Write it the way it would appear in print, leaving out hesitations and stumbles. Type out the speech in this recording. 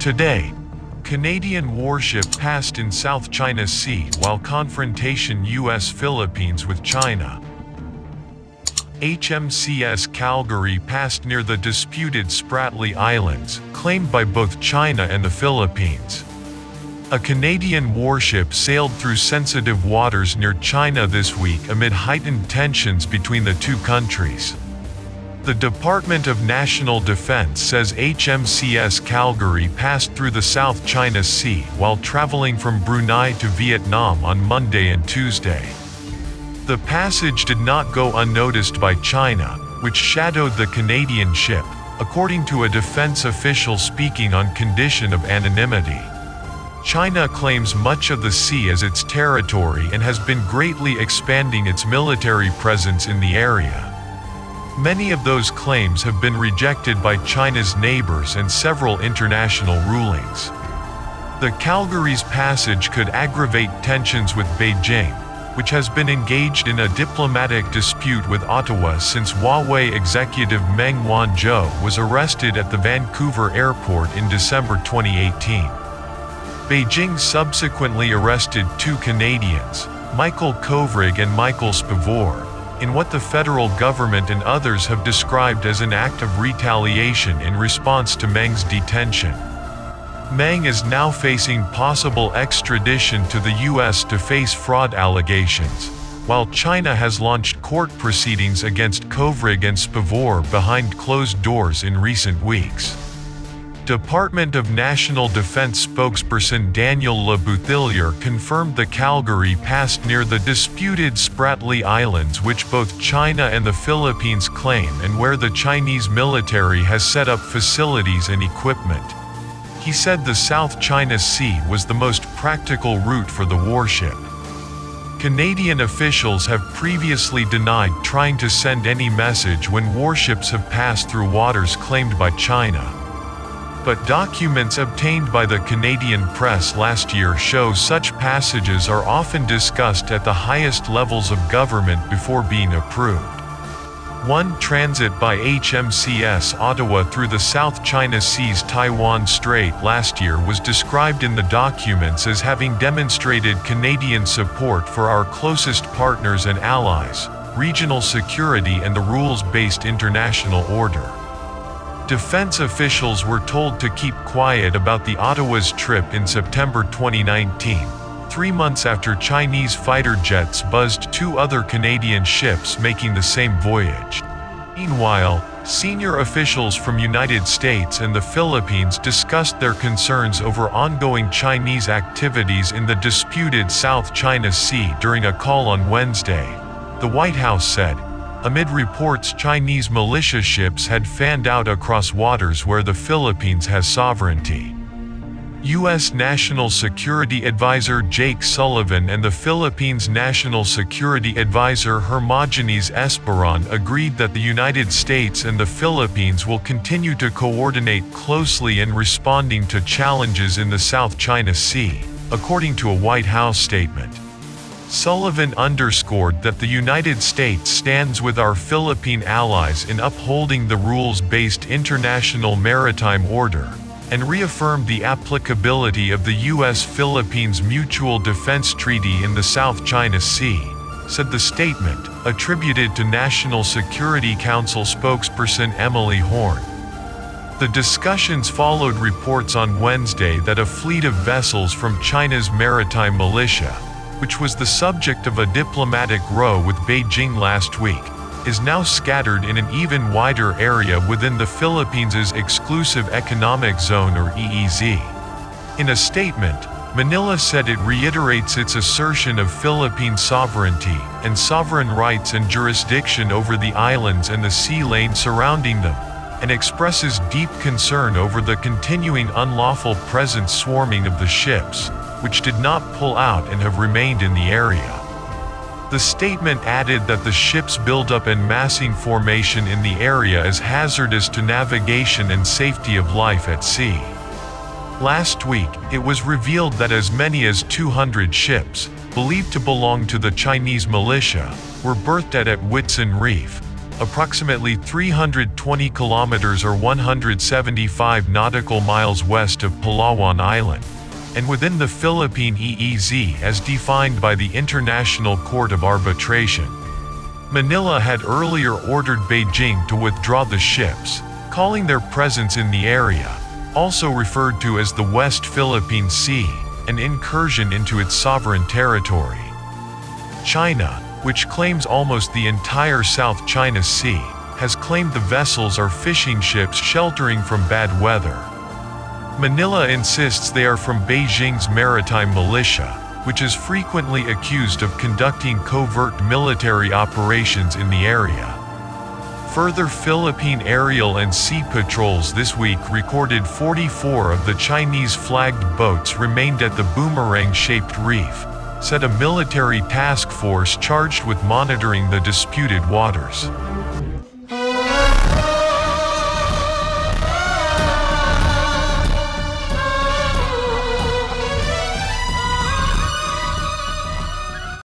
Today, Canadian warship passed in South China Sea while confrontation U.S.-Philippines with China. HMCS Calgary passed near the disputed Spratly Islands, claimed by both China and the Philippines. A Canadian warship sailed through sensitive waters near China this week amid heightened tensions between the two countries. The Department of National Defense says HMCS Calgary passed through the South China Sea while traveling from Brunei to Vietnam on Monday and Tuesday. The passage did not go unnoticed by China, which shadowed the Canadian ship, according to a defense official speaking on condition of anonymity. China claims much of the sea as its territory and has been greatly expanding its military presence in the area. Many of those claims have been rejected by China's neighbors and several international rulings. The Calgary's passage could aggravate tensions with Beijing, which has been engaged in a diplomatic dispute with Ottawa since Huawei executive Meng Wanzhou was arrested at the Vancouver airport in December 2018. Beijing subsequently arrested two Canadians, Michael Kovrig and Michael Spavor, in what the federal government and others have described as an act of retaliation in response to Meng's detention. Meng is now facing possible extradition to the U.S. to face fraud allegations, while China has launched court proceedings against Kovrig and Spavor behind closed doors in recent weeks. Department of National Defense spokesperson Daniel LeBouthillier confirmed the Calgary passed near the disputed Spratly Islands, which both China and the Philippines claim and where the Chinese military has set up facilities and equipment. He said the South China Sea was the most practical route for the warship. Canadian officials have previously denied trying to send any message when warships have passed through waters claimed by China. But documents obtained by the Canadian press last year show such passages are often discussed at the highest levels of government before being approved. One transit by HMCS Ottawa through the South China Sea's Taiwan Strait last year was described in the documents as having demonstrated Canadian support for our closest partners and allies, regional security and the rules-based international order. Defense officials were told to keep quiet about the Ottawa's trip in September 2019, 3 months after Chinese fighter jets buzzed two other Canadian ships making the same voyage. Meanwhile, senior officials from United States and the Philippines discussed their concerns over ongoing Chinese activities in the disputed South China Sea during a call on Wednesday, the White House said, amid reports Chinese militia ships had fanned out across waters where the Philippines has sovereignty. U.S. National Security Advisor Jake Sullivan and the Philippines' National Security Advisor Hermogenes Esperon agreed that the United States and the Philippines will continue to coordinate closely in responding to challenges in the South China Sea, according to a White House statement. Sullivan underscored that the United States stands with our Philippine allies in upholding the rules-based international maritime order, and reaffirmed the applicability of the U.S.-Philippines Mutual Defense Treaty in the South China Sea, said the statement, attributed to National Security Council spokesperson Emily Horn. The discussions followed reports on Wednesday that a fleet of vessels from China's maritime militia, which was the subject of a diplomatic row with Beijing last week, is now scattered in an even wider area within the Philippines' Exclusive Economic Zone or EEZ. In a statement, Manila said it reiterates its assertion of Philippine sovereignty and sovereign rights and jurisdiction over the islands and the sea lane surrounding them, and expresses deep concern over the continuing unlawful presence swarming of the ships, which did not pull out and have remained in the area. The statement added that the ship's buildup and massing formation in the area is hazardous to navigation and safety of life at sea. Last week, it was revealed that as many as 200 ships, believed to belong to the Chinese militia, were berthed at Whitsun Reef, approximately 320 20 kilometers or 175 nautical miles west of Palawan Island, and within the Philippine EEZ as defined by the International Court of Arbitration. Manila had earlier ordered Beijing to withdraw the ships, calling their presence in the area, also referred to as the West Philippine Sea, an incursion into its sovereign territory. China, which claims almost the entire South China Sea, has claimed the vessels are fishing ships sheltering from bad weather. Manila insists they are from Beijing's maritime militia, which is frequently accused of conducting covert military operations in the area. Further Philippine aerial and sea patrols this week recorded 44 of the Chinese-flagged boats remained at the boomerang-shaped reef, said a military task force charged with monitoring the disputed waters.